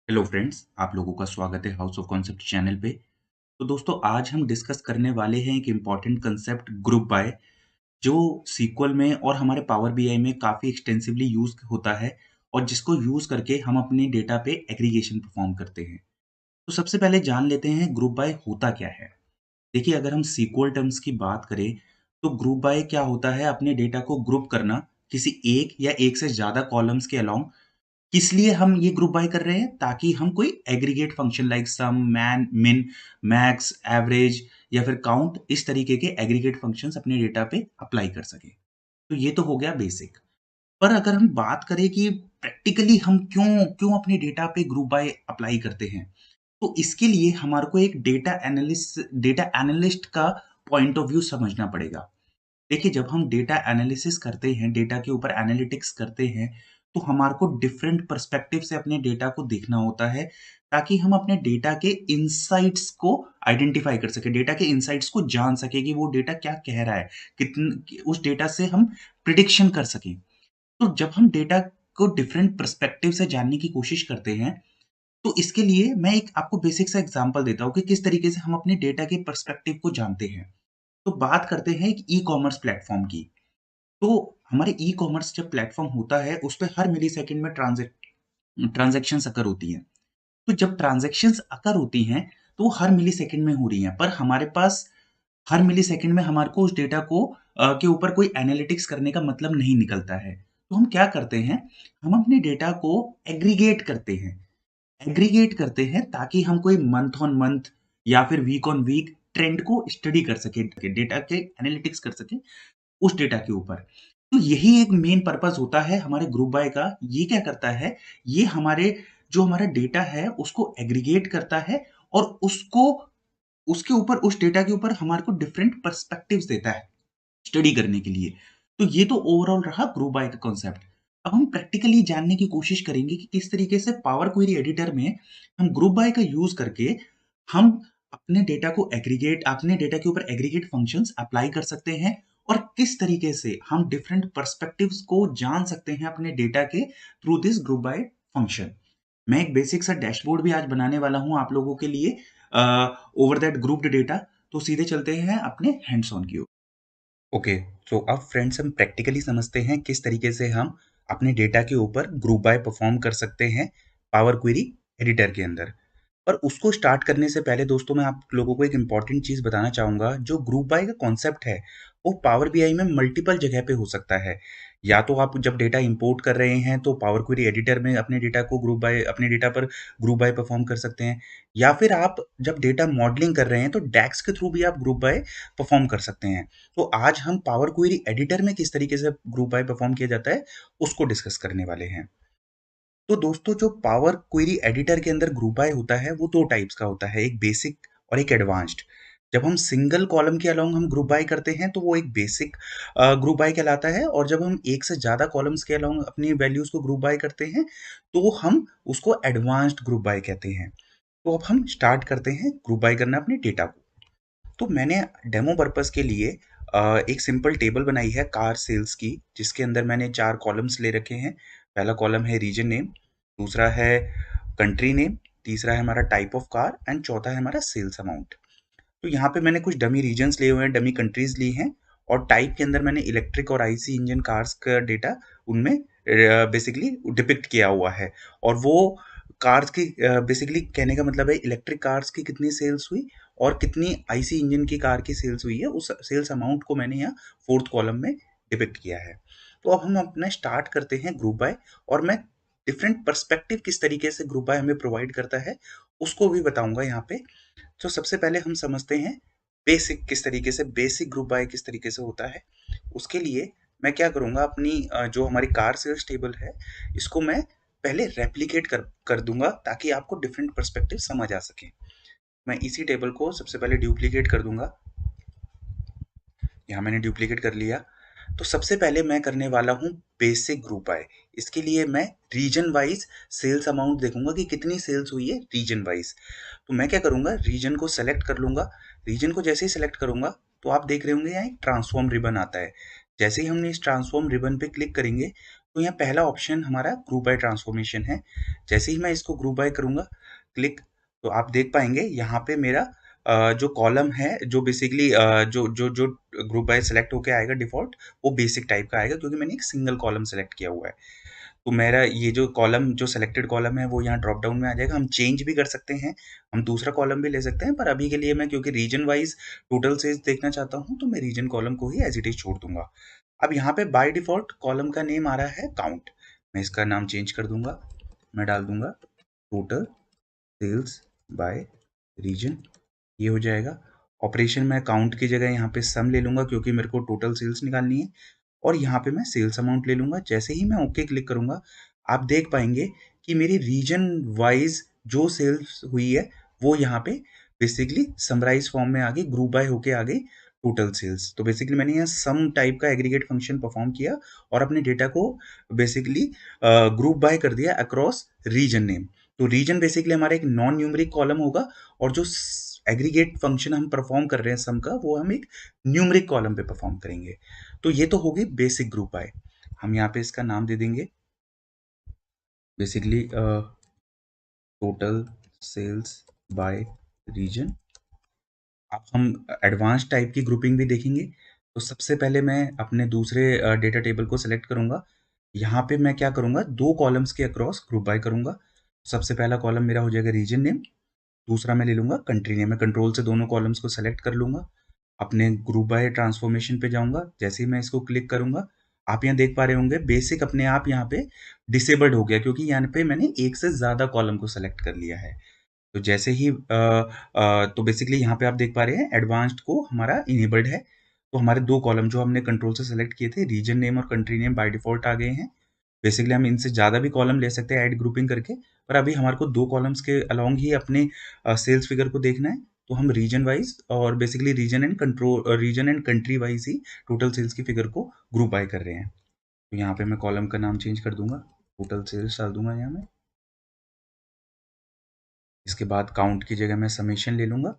Hello friends, आप लोगों का स्वागत है हाउस ऑफ कॉन्सेप्ट चैनल पे। तो दोस्तों आज हम डिस्कस करने वाले हैं एक इम्पॉर्टेंट कंसेप्ट ग्रुप बाय जो सीक्वल में और हमारे पावर बीआई में काफ़ी एक्सटेंसिवली यूज़ होता है और जिसको यूज़ करके हम अपने डेटा पे एग्रीगेशन परफॉर्म करते हैं। तो सबसे पहले जान लेते हैं ग्रुप बाय होता क्या है। देखिए अगर हम सीक्वल टर्म्स की बात करें तो ग्रुप बाय क्या होता है अपने डेटा को ग्रुप करना किसी एक या एक से ज़्यादा कॉलम्स के अलोंग। किस लिए हम ये ग्रुप बाय कर रहे हैं? ताकि हम कोई aggregate function like sum, mean, min, max, average या फिर काउंट इस तरीके के एग्रीगेट फंक्शंस अपने डेटा पे अप्लाई कर सकें। तो ये तो हो गया बेसिक। पर अगर हम बात करें कि प्रैक्टिकली हम क्यों क्यों अपने डेटा पे ग्रुप बाय अप्लाई करते हैं, तो इसके लिए हमारे को एक डेटा एनालिस्ट का पॉइंट ऑफ व्यू समझना पड़ेगा। देखिए, जब हम डेटा एनालिसिस करते हैं, डेटा के ऊपर एनालिटिक्स करते हैं, तो हमारे को डिफरेंट पर्सपेक्टिव से अपने डेटा को देखना होता है, ताकि हम अपने डेटा के इनसाइट्स को आइडेंटिफ़ाई कर सकें, डेटा के इनसाइट्स को जान सकें कि वो डेटा क्या कह रहा है, उस डेटा से हम प्रिडिक्शन कर सकें। तो जब हम डेटा को डिफरेंट पर्सपेक्टिव से जानने की कोशिश करते हैं, तो इसके लिए मैं एक आपको बेसिक सा एग्ज़ाम्पल देता हूँ कि किस तरीके से हम अपने डेटा के पर्सपेक्टिव को जानते हैं। तो बात करते हैं एक ई-कॉमर्स प्लेटफ़ॉर्म की। तो हमारे ई-कॉमर्स जब प्लेटफ़ॉर्म होता है, उसपे हर मिलीसेकंड में ट्रांज़ैक्शंस अकर होती हैं। तो जब ट्रांज़ैक्शंस अकर होती हैं, तो वो हर मिलीसेकंड में हो रही हैं, पर हमारे पास हर मिलीसेकंड में हमारे को उस डेटा को के ऊपर कोई एनालिटिक्स करने का मतलब नहीं निकलता है। तो हम क्या करते हैं, हम अपने डेटा को एग्रीगेट करते हैं। एग्रीगेट करते हैं ताकि हम कोई मंथ ऑन मंथ या फिर वीक ऑन वीक ट्रेंड को स्टडी कर सकें, डेटा के एनालिटिक्स कर सकें उस डेटा के ऊपर। तो यही एक मेन पर्पज़ होता है हमारे ग्रुप बाय का। ये क्या करता है, ये हमारा डेटा है उसको एग्रीगेट करता है और उसके ऊपर उस डेटा के ऊपर हमारे को डिफरेंट पर्सपेक्टिव्स देता है, स्टडी करने के लिए। तो ये तो ओवरऑल रहा ग्रुप बाय का कॉन्सेप्ट। अब हम प्रैक्टिकली जानने की कोशिश करेंगे कि किस तरीके से पावर क्वेरी एडिटर में हम ग्रुप बाय का यूज़ करके हम अपने डेटा के ऊपर एग्रीगेट फंक्शंस अप्लाई कर सकते हैं और किस तरीके से हम डिफरेंट पर्सपेक्टिव्स को जान सकते हैं अपने डेटा के through this group by function. मैं एक बेसिक सा डैशबोर्ड भी आज बनाने वाला हूँ आप लोगों के लिए ओवर दैट ग्रुप्ड डेटा। तो सीधे चलते हैं अपने हैंड्स ऑन की ओर। ओके, तो अब फ्रेंड्स हम प्रैक्टिकली समझते हैं किस तरीके से हम अपने डेटा के ऊपर ग्रुप बाय परफॉर्म कर सकते हैं पावर क्वेरी एडिटर के अंदर। पर उसको स्टार्ट करने से पहले दोस्तों मैं आप लोगों को एक इम्पॉर्टेंट चीज़ बताना चाहूँगा, जो ग्रुप बाय का कॉन्सेप्ट है, वो पावर बीआई में मल्टीपल जगह पे हो सकता है। या तो आप जब डेटा इंपोर्ट कर रहे हैं, तो पावर क्वेरी एडिटर में अपने डेटा पर ग्रुप बाय परफॉर्म कर सकते हैं। या फिर आप जब डेटा मॉडलिंग कर रहे हैं, तो डैक्स के थ्रू भी आप ग्रुप बाय परफॉर्म कर सकते हैं। तो आज हम पावर क्वेरी एडिटर में किस तरीके से ग्रुप बाय परफॉर्म किया जाता है, उसको डिस्कस करने वाले हैं। तो दोस्तों जो पावर क्वेरी एडिटर के अंदर ग्रुप बाय होता है वो 2 टाइप्स का होता है, एक बेसिक और एक एडवांस्ड। जब हम सिंगल कॉलम के अलोंग हम ग्रुप बाय करते हैं तो वो एक बेसिक ग्रुप बाय कहलाता है, और जब हम एक से ज़्यादा कॉलम्स के अलोंग अपनी वैल्यूज़ को ग्रुप बाय करते हैं तो हम उसको एडवांस्ड ग्रुप बाय कहते हैं। तो अब हम स्टार्ट करते हैं ग्रुप बाय करना अपने डेटा को। तो मैंने डेमो पर्पस के लिए एक सिंपल टेबल बनाई है कार सेल्स की, जिसके अंदर मैंने 4 कॉलम्स ले रखे हैं। पहला कॉलम है रीजन नेम, दूसरा है कंट्री नेम, तीसरा है हमारा टाइप ऑफ कार एंड चौथा है हमारा सेल्स अमाउंट। तो यहाँ पे मैंने कुछ डमी रीजन्स लिए हुए हैं, डमी कंट्रीज़ ली हैं, और टाइप के अंदर मैंने इलेक्ट्रिक और आईसी इंजन कार्स का डेटा उनमें बेसिकली डिपिक्ट किया हुआ है। और वो कार्स की बेसिकली कहने का मतलब है इलेक्ट्रिक कार्स की कितनी सेल्स हुई और कितनी आईसी इंजन की कार की सेल्स हुई है, उस सेल्स अमाउंट को मैंने यहाँ 4th कॉलम में डिपिक्ट किया है। तो अब हम अपना स्टार्ट करते हैं ग्रुप बाय, और मैं डिफरेंट पर्सपेक्टिव किस तरीके से ग्रुप बाय हमें प्रोवाइड करता है, उसको भी बताऊँगा यहाँ पे। तो सबसे पहले हम समझते हैं बेसिक ग्रुप बाय किस तरीके से होता है। उसके लिए मैं क्या करूँगा, अपनी जो हमारी कार सेल्स टेबल है, इसको मैं पहले रेप्लिकेट कर दूँगा ताकि आपको डिफरेंट पर्सपेक्टिव समझ आ सके। मैं इसी टेबल को सबसे पहले डुप्लिकेट कर दूँगा। यहाँ मैंने डुप्लिकेट कर लिया। तो सबसे पहले मैं करने वाला हूँ बेसिक ग्रुप बाय। इसके लिए मैं रीजन वाइज सेल्स अमाउंट देखूंगा कि कितनी सेल्स हुई है रीजन वाइज। तो मैं क्या करूंगा, रीजन को सेलेक्ट कर लूंगा। रीजन को जैसे ही सेलेक्ट करूंगा तो आप देख रहे होंगे यहाँ एक ट्रांसफॉर्म रिबन आता है। जैसे ही हमने इस ट्रांसफॉर्म रिबन पे क्लिक करेंगे तो यहाँ पहला ऑप्शन हमारा ग्रुप बाय ट्रांसफॉर्मेशन है। जैसे ही मैं इसको ग्रुप बाय करूँगा क्लिक, तो आप देख पाएँगे यहाँ पे मेरा जो कॉलम है, जो बेसिकली जो ग्रुप बाय सेलेक्ट होके आएगा डिफ़ॉल्ट, वो बेसिक टाइप का आएगा क्योंकि मैंने एक सिंगल कॉलम सेलेक्ट किया हुआ है। तो मेरा ये जो कॉलम, जो सेलेक्टेड कॉलम है, वो यहाँ ड्रॉप डाउन में आ जाएगा। हम चेंज भी कर सकते हैं, हम दूसरा कॉलम भी ले सकते हैं, पर अभी के लिए मैं क्योंकि रीजन वाइज़ टोटल सेल्स देखना चाहता हूँ, तो मैं रीजन कॉलम को ही एज़ इट इज़ छोड़ दूँगा। अब यहाँ पे बाय डिफ़ॉल्ट कॉलम का नेम आ रहा है काउंट। मैं इसका नाम चेंज कर दूँगा। मैं डाल दूँगा टोटल सेल्स बाय रीजन, ये हो जाएगा। ऑपरेशन में काउंट की जगह यहाँ पे सम ले लूँगा क्योंकि मेरे को टोटल सेल्स निकालनी है, और यहाँ पे मैं सेल्स अमाउंट ले लूँगा। जैसे ही मैं ओके क्लिक करूँगा, आप देख पाएँगे कि मेरी रीजन वाइज़ जो सेल्स हुई है, वो यहाँ पे बेसिकली समराइज़ फॉर्म में आ गई, ग्रुप बाय होके आ गई टोटल सेल्स। तो बेसिकली मैंने यहाँ सम टाइप का एग्रीगेट फंक्शन परफॉर्म किया और अपने डेटा को बेसिकली ग्रुप बाय कर दिया अक्रॉस रीजन नेम। तो रीजन बेसिकली हमारा एक नॉन न्यूमेरिक कॉलम होगा, और जो एग्रीगेट फंक्शन हम परफॉर्म कर रहे हैं सम का, वो हम एक न्यूमेरिक कॉलम पे परफॉर्म करेंगे। तो ये तो हो गई बेसिक ग्रुप बाय। हम यहाँ पे इसका नाम दे देंगे basically total sales by region. अब हम एडवांस टाइप की ग्रुपिंग भी देखेंगे। तो सबसे पहले मैं अपने दूसरे डेटा टेबल को सेलेक्ट करूँगा। यहाँ पे मैं क्या करूँगा, 2 कॉलम्स के अक्रॉस ग्रुप बाय करूँगा। सबसे पहला कॉलम मेरा हो जाएगा रीजन नेम, दूसरा मैं ले लूँगा कंट्री नेम। मैं कंट्रोल से दोनों कॉलम्स को सेलेक्ट कर लूँगा। अपने ग्रुप बाय ट्रांसफॉर्मेशन पे जाऊँगा। जैसे ही मैं इसको क्लिक करूँगा, आप यहाँ देख पा रहे होंगे बेसिक अपने आप यहाँ पे डिसेबल्ड हो गया क्योंकि यहाँ पे मैंने एक से ज़्यादा कॉलम को सेलेक्ट कर लिया है। तो जैसे ही तो बेसिकली यहाँ पे आप देख पा रहे हैं एडवांस्ड को हमारा इनेबल्ड है। तो हमारे 2 कॉलम जो हमने कंट्रोल से सेलेक्ट किए थे, रीजन नेम और कंट्री नेम बाय डिफ़ॉल्ट आ गए हैं। बेसिकली हम इनसे ज़्यादा भी कॉलम ले सकते हैं ऐड ग्रुपिंग करके, पर अभी हमारे को 2 कॉलम्स के अलोंग ही अपने सेल्स फिगर को देखना है। तो हम रीजन वाइज़ और basically region and country wise ही टोटल सेल्स की फिगर को ग्रुप बाय कर रहे हैं। तो यहाँ पे मैं कॉलम का नाम चेंज कर दूँगा, टोटल सेल्स डाल दूँगा यहाँ मैं। इसके बाद काउंट की जगह मैं समेशन ले लूँगा,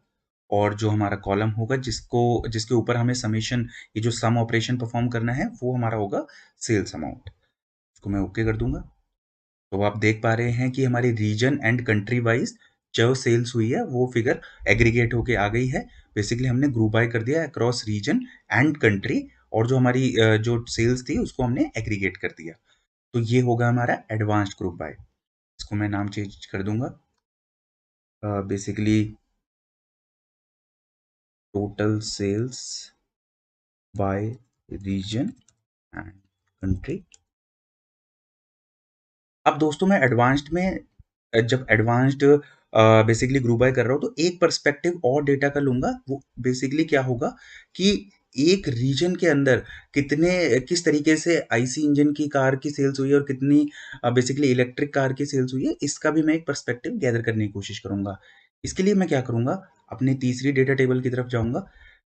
और जो हमारा कॉलम होगा जिसके ऊपर हमें समेशन, ये जो सम ऑपरेशन परफॉर्म करना है, वो हमारा होगा सेल्स अमाउंट। इसको मैं ओके कर दूँगा। तो आप देख पा रहे हैं कि हमारी रीजन एंड कंट्री वाइज़ जो सेल्स हुई है, वो फिगर एग्रीगेट होके आ गई है। बेसिकली हमने ग्रुप बाय कर दिया अक्रॉस रीजन एंड कंट्री, और जो हमारी जो सेल्स थी उसको हमने एग्रीगेट कर दिया। तो ये होगा हमारा एडवांस्ड ग्रुप बाय। इसको मैं नाम चेंज कर दूँगा basically total sales by region and country. अब दोस्तों मैं एडवांस्ड में जब एडवांस्ड बेसिकली ग्रुप बाय कर रहा हूँ, तो एक पर्सपेक्टिव और डेटा का लूँगा। वो बेसिकली क्या होगा कि एक रीजन के अंदर किस तरीके से आईसी इंजन की कार की सेल्स हुई है और कितनी बेसिकली इलेक्ट्रिक कार की सेल्स हुई है, इसका भी मैं एक पर्सपेक्टिव गैदर करने की कोशिश करूँगा। इसके लिए मैं क्या करूँगा, अपनी तीसरी डेटा टेबल की तरफ जाऊँगा।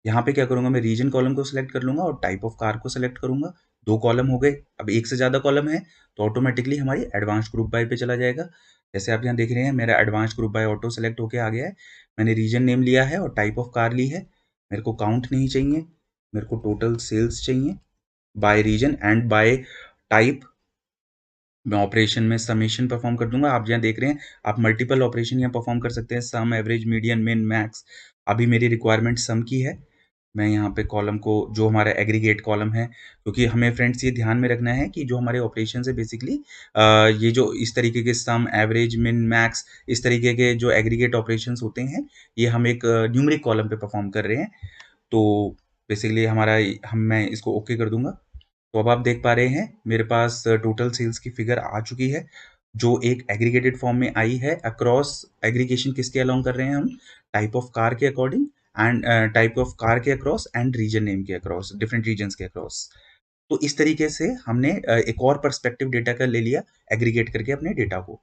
यहाँ पे क्या करूँगा, मैं रीजन कॉलम को सिलेक्ट कर लूँगा और टाइप ऑफ कार को सिलेक्ट करूँगा। 2 कॉलम हो गए। अब एक से ज़्यादा कॉलम है, तो ऑटोमेटिकली हमारी एडवांस्ड ग्रुप बाय पे चला जाएगा। जैसे आप यहाँ देख रहे हैं, मेरा advanced group by auto select होके आ गया है। मैंने रीजन नेम लिया है और टाइप ऑफ कार ली है। मेरे को काउंट नहीं चाहिए, मेरे को टोटल सेल्स चाहिए by region and by type. मैं ऑपरेशन में समेशन परफॉर्म कर दूंगा। आप यहाँ देख रहे हैं, आप मल्टीपल ऑपरेशन यहाँ परफॉर्म कर सकते हैं, सम, एवरेज, मीडियन, मिन, मैक्स। अभी मेरी रिक्वायरमेंट सम की है। मैं यहाँ पे कॉलम को, जो हमारा एग्रीगेट कॉलम है, क्योंकि हमें फ्रेंड्स ये ध्यान में रखना है कि जो हमारे ऑपरेशन है बेसिकली ये जो इस तरीके के सम, एवरेज, मिन, मैक्स, इस तरीके के जो एग्रीगेट ऑपरेशंस होते हैं, ये हम एक न्यूमेरिक कॉलम पे परफॉर्म कर रहे हैं। तो बेसिकली मैं इसको ओके कर दूंगा। तो अब आप देख पा रहे हैं मेरे पास टोटल सेल्स की फिगर आ चुकी है, जो एक एग्रीगेटेड फॉर्म में आई है। अक्रॉस एग्रीगेशन किसके अलोंग कर रहे हैं हम, टाइप ऑफ कार के according and type of car के अक्रॉस एंड रीजन नेम के अक्रॉस, डिफरेंट रीजन्स के अक्रॉस। तो इस तरीके से हमने एक और पर्सपेक्टिव डेटा का ले लिया एग्रीगेट करके अपने डेटा को।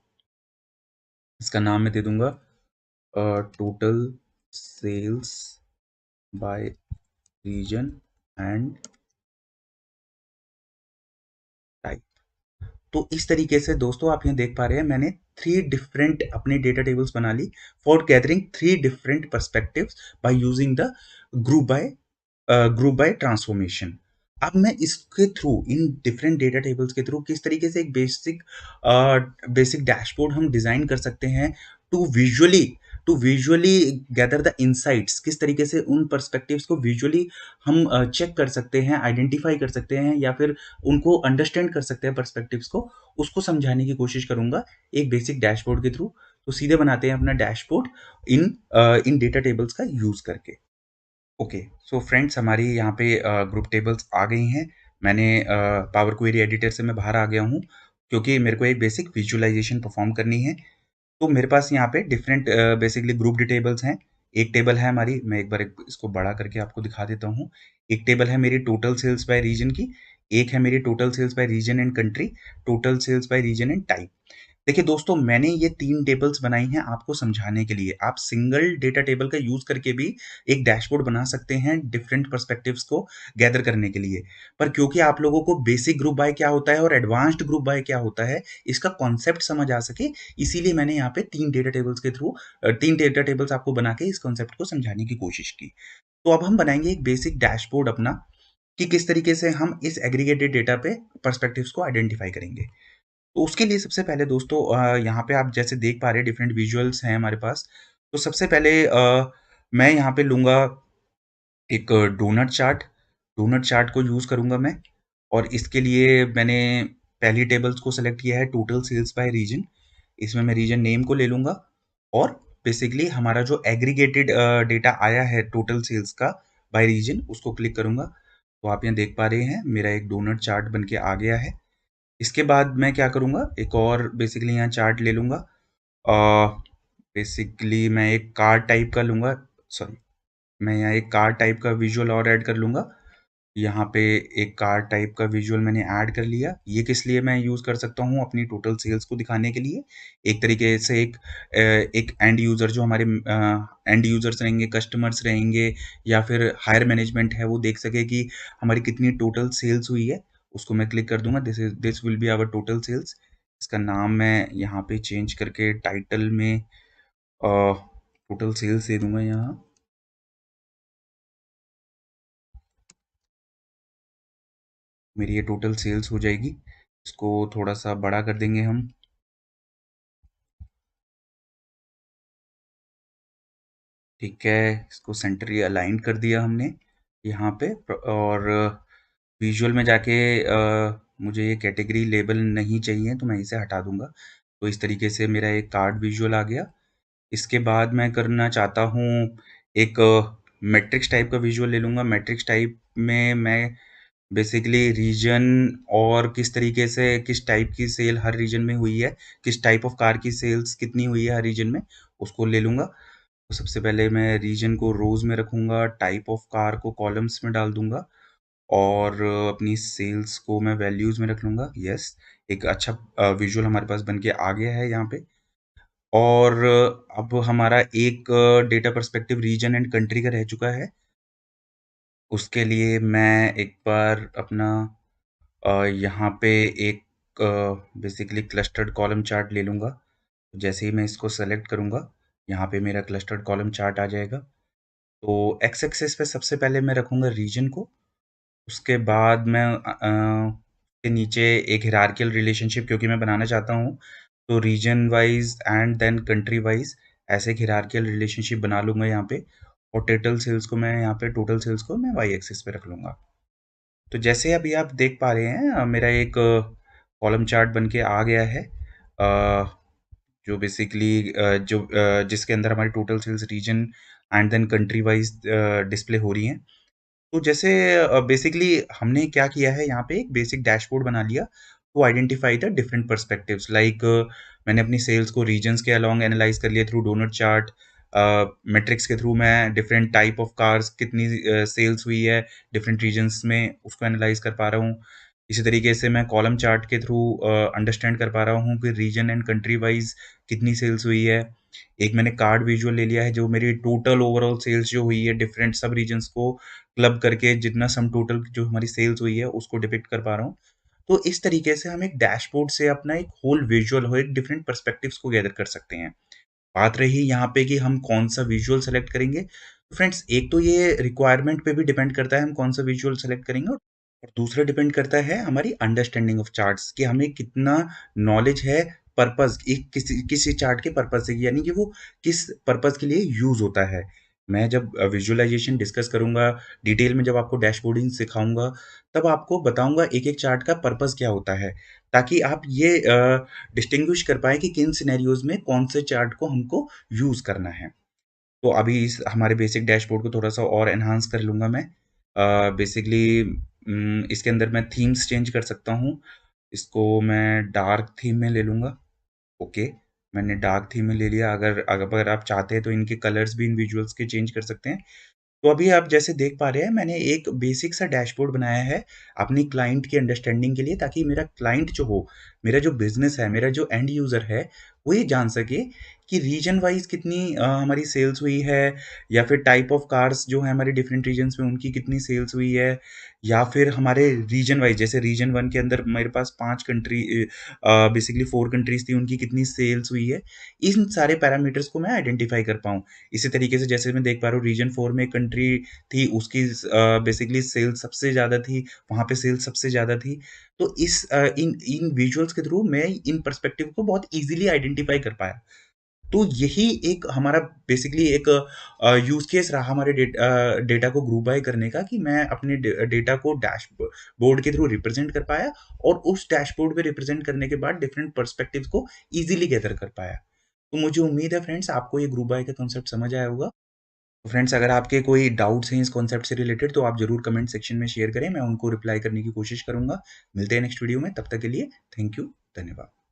इसका नाम मैं दे दूंगा total sales by region and type. तो इस तरीके से दोस्तों आप यहाँ देख पा रहे हैं, मैंने 3 डिफरेंट अपनी डेटा टेबल्स बना ली for gathering 3 different perspectives by using the group by transformation. अब मैं इसके through in different data tables के थ्रू किस तरीके से एक बेसिक डैशबोर्ड हम डिज़ाइन कर सकते हैं to visually to visually gather the insights, किस तरीके से उन पर्सपेक्टिव्स को विजुअली हम चेक कर सकते हैं, आइडेंटिफाई कर सकते हैं या फिर उनको अंडरस्टैंड कर सकते हैं पर्सपेक्टिव्स को, उसको समझाने की कोशिश करूँगा एक बेसिक डैशबोर्ड के थ्रू। तो सीधे बनाते हैं अपना डैशबोर्ड इन डेटा टेबल्स का यूज़ करके। ओके, सो फ्रेंड्स हमारी यहाँ पे ग्रुप टेबल्स आ गई हैं। मैंने पावर क्वेरी एडिटर से मैं बाहर आ गया हूँ क्योंकि मेरे को एक बेसिक विजुअलाइजेशन परफॉर्म करनी है। तो मेरे पास यहाँ पे डिफरेंट बेसिकली ग्रुप टेबल्स हैं। एक टेबल है हमारी, मैं एक बार इसको बड़ा करके आपको दिखा देता हूँ। एक टेबल है मेरी टोटल सेल्स बाय रीजन की, एक है मेरी total sales by region and country, total sales by region and type. देखिए दोस्तों, मैंने ये 3 टेबल्स बनाई हैं आपको समझाने के लिए। आप सिंगल डेटा टेबल का यूज़ करके भी एक डैशबोर्ड बना सकते हैं डिफरेंट पर्सपेक्टिव्स को गैदर करने के लिए। पर क्योंकि आप लोगों को बेसिक ग्रुप बाय क्या होता है और एडवांस्ड ग्रुप बाय क्या होता है, इसका कॉन्सेप्ट समझ आ सके, इसीलिए मैंने यहाँ पे 3 डेटा टेबल्स के थ्रू 3 डेटा टेबल्स आपको बना के इस कॉन्सेप्ट को समझाने की कोशिश की। तो अब हम बनाएँगे एक बेसिक डैशबोर्ड अपना कि किस तरीके से हम इस एग्रीगेटेड डेटा पे पर्सपेक्टिव्स को आइडेंटिफाई करेंगे। तो उसके लिए सबसे पहले दोस्तों यहाँ पे आप जैसे देख पा रहे हैं डिफरेंट विजुअल्स हैं हमारे पास। तो सबसे पहले मैं यहाँ पे लूँगा एक डोनट चार्ट को यूज़ करूँगा मैं। और इसके लिए मैंने पहली टेबल्स को सेलेक्ट किया है टोटल सेल्स बाय रीजन। इसमें मैं रीजन नेम को ले लूँगा और बेसिकली हमारा जो एग्रीगेटेड डेटा आया है टोटल सेल्स का बाय रीजन, उसको क्लिक करूँगा। तो आप यहाँ देख पा रहे हैं मेरा एक डोनट चार्ट बन के आ गया है। इसके बाद मैं क्या करूँगा, एक और बेसिकली यहाँ चार्ट ले लूँगा। बेसिकली मैं एक कार्ड टाइप का लूँगा, सॉरी, मैं यहाँ एक कार्ड टाइप का विजुअल और ऐड कर लूँगा। यहाँ पे एक कार्ड टाइप का विजुअल मैंने ऐड कर लिया। ये किस लिए मैं यूज़ कर सकता हूँ, अपनी टोटल सेल्स को दिखाने के लिए। एक तरीके से एक एंड यूज़र जो हमारे एंड यूज़र्स रहेंगे, कस्टमर्स रहेंगे या फिर हायर मैनेजमेंट है, वो देख सके कि हमारी कितनी टोटल सेल्स हुई है। उसको मैं क्लिक कर दूँगा, this will be our total sales. इसका नाम मैं यहाँ पे चेंज करके टाइटल में टोटल सेल्स दे दूँगा यहाँ। मेरी ये टोटल सेल्स हो जाएगी। इसको थोड़ा-सा बड़ा कर देंगे हम। ठीक है, इसको सेंटरी अलाइन कर दिया हमने यहाँ पे और विजुअल में जाके मुझे ये कैटेगरी लेबल नहीं चाहिए तो मैं इसे हटा दूँगा। तो इस तरीके से मेरा एक कार्ड विजुअल आ गया। इसके बाद मैं करना चाहता हूँ एक मैट्रिक्स टाइप का विजुअल ले लूँगा। मैट्रिक्स टाइप में मैं बेसिकली रीजन और किस तरीके से किस टाइप की सेल हर रीजन में हुई है, किस टाइप ऑफ कार की सेल्स कितनी हुई है हर रीजन में, उसको ले लूँगा। तो सबसे पहले मैं रीजन को रोज़ में रखूँगा, टाइप ऑफ कार को कॉलम्स में डाल दूँगा और अपनी सेल्स को मैं वैल्यूज़ में रख लूँगा। यस, एक अच्छा विजुअल हमारे पास बन के आ गया है यहाँ पे। और अब हमारा एक data perspective region and country का रह चुका है। उसके लिए मैं एक बार अपना यहाँ पे एक बेसिकली क्लस्टर्ड कॉलम चार्ट ले लूँगा। जैसे ही मैं इसको सेलेक्ट करूँगा, यहाँ पे मेरा क्लस्टर्ड कॉलम चार्ट आ जाएगा। तो एक्स एक्सिस पे सबसे पहले मैं रखूँगा रीजन को, उसके बाद मैं के नीचे एक हिरार्कियल रिलेशनशिप क्योंकि मैं बनाना चाहता हूँ, तो region wise and then country wise ऐसे एक हिरार्कियल रिलेशनशिप बना लूँगा यहाँ पे। और टोटल सेल्स को मैं वाई एक्सिस पे रख लूँगा। तो जैसे अभी आप देख पा रहे हैं मेरा एक कॉलम चार्ट बन के आ गया है। जो बेसिकली जिसके अंदर हमारी total sales region and then country wise display हो रही हैं। तो जैसे बेसिकली हमने क्या किया है यहाँ पे एक बेसिक डैशबोर्ड बना लिया to identify the different perspectives like मैंने अपनी सेल्स को रीजन्स के अलोंग एनालाइज कर लिया थ्रू डोनट चार्ट। मैट्रिक्स के थ्रू मैं डिफरेंट टाइप ऑफ कार्स कितनी सेल्स हुई है डिफरेंट रीजन्स में उसको एनालाइज कर पा रहा हूँ। इसी तरीके से मैं कॉलम चार्ट के थ्रू अंडरस्टैंड कर पा रहा हूँ कि रीजन एंड कंट्री वाइज कितनी सेल्स हुई है। एक मैंने कार्ड विजुअल ले लिया है जो मेरी टोटल ओवरऑल सेल्स जो हुई है डिफरेंट सब रीजन्स को क्लब करके जितना सम टोटल जो हमारी सेल्स हुई है उसको डिपिक्ट कर पा रहा हूँ। तो इस तरीके से हम एक डैशबोर्ड से अपना एक होल विजुअल हो एक डिफरेंट पर्सपेक्टिव्स को गैदर कर सकते हैं। बात रही यहाँ पे कि हम कौन सा विजुअल सेलेक्ट करेंगे, तो फ्रेंड्स एक तो ये रिक्वायरमेंट पे भी डिपेंड करता है हम कौन सा विजुअल सेलेक्ट करेंगे और दूसरा डिपेंड करता है हमारी अंडरस्टैंडिंग ऑफ चार्ट्स कि हमें कितना नॉलेज है पर्पस एक किसी चार्ट के पर्पस से, यानी कि वो किस पर्पस के लिए यूज होता है। मैं जब विजुअलाइजेशन डिस्कस करूंगा डिटेल में, जब आपको डैशबोर्डिंग सिखाऊंगा, तब आपको बताऊंगा एक एक चार्ट का पर्पस क्या होता है, ताकि आप ये डिस्टिंग्विश कर पाए कि किन सिनेरियोज में कौन से चार्ट को हमको यूज करना है। तो अभी इस हमारे बेसिक डैशबोर्ड को थोड़ा-सा और एनहांस कर लूँगा मैं। बेसिकली इसके अंदर मैं थीम्स चेंज कर सकता हूँ। इसको मैं डार्क थीम में ले लूँगा। ओके, मैंने डार्क थीम में ले लिया। अगर आप चाहते हैं तो इनके कलर्स भी इन विजुअल्स के चेंज कर सकते हैं। तो अभी आप जैसे देख पा रहे हैं, मैंने एक बेसिक सा डैशबोर्ड बनाया है अपनी क्लाइंट की अंडरस्टैंडिंग के लिए, ताकि मेरा क्लाइंट जो हो, मेरा जो बिज़नेस है, मेरा जो एंड यूज़र है, वो ये जान सके कि रीजन वाइज़ कितनी हमारी सेल्स हुई है, या फिर टाइप ऑफ कार्स जो है हमारे डिफरेंट रीजन्स में उनकी कितनी सेल्स हुई है, या फिर हमारे रीजन वाइज़ जैसे रीजन 1 के अंदर मेरे पास 5 बेसिकली 4 कंट्रीज़ थी, उनकी कितनी सेल्स हुई है। इन सारे पैरामीटर्स को मैं आइडेंटिफ़ाई कर पाऊँ। इसी तरीके से जैसे मैं देख पा रहा हूँ रीजन 4 में एक कंट्री थी, उसकी बेसिकली सेल्स सबसे ज़्यादा थी, वहाँ पे सेल्स सबसे ज़्यादा थी। तो इन इन विजुअल्स के थ्रू मैं इन पर्सपेक्टिव को बहुत ईज़िली आइडेंटिफ़ाई कर पाया। तो यही एक हमारा बेसिकली एक यूज़ केस रहा हमारे डेटा को ग्रुप बाय करने का, कि मैं अपने डेटा को बोर्ड के थ्रू रिप्रेज़ेंट कर पाया, और उस डैशबोर्ड पे रिप्रेज़ेंट करने के बाद डिफरेंट पर्सपेक्टिव्स को ईज़िली गैदर कर पाया। तो मुझे उम्मीद है फ्रेंड्स आपको ये ग्रुप बाय का कांसेप्ट समझ आया होगा। तो फ्रेंड्स अगर आपके कोई डाउट्स हैं इस कॉन्सेप्ट से रिलेटेड, तो आप ज़रूर कमेंट सेक्शन में शेयर करें, मैं उनको रिप्लाई करने की कोशिश करूँगा। मिलते हैं नेक्स्ट वीडियो में, तब तक के लिए थैंक यू, धन्यवाद।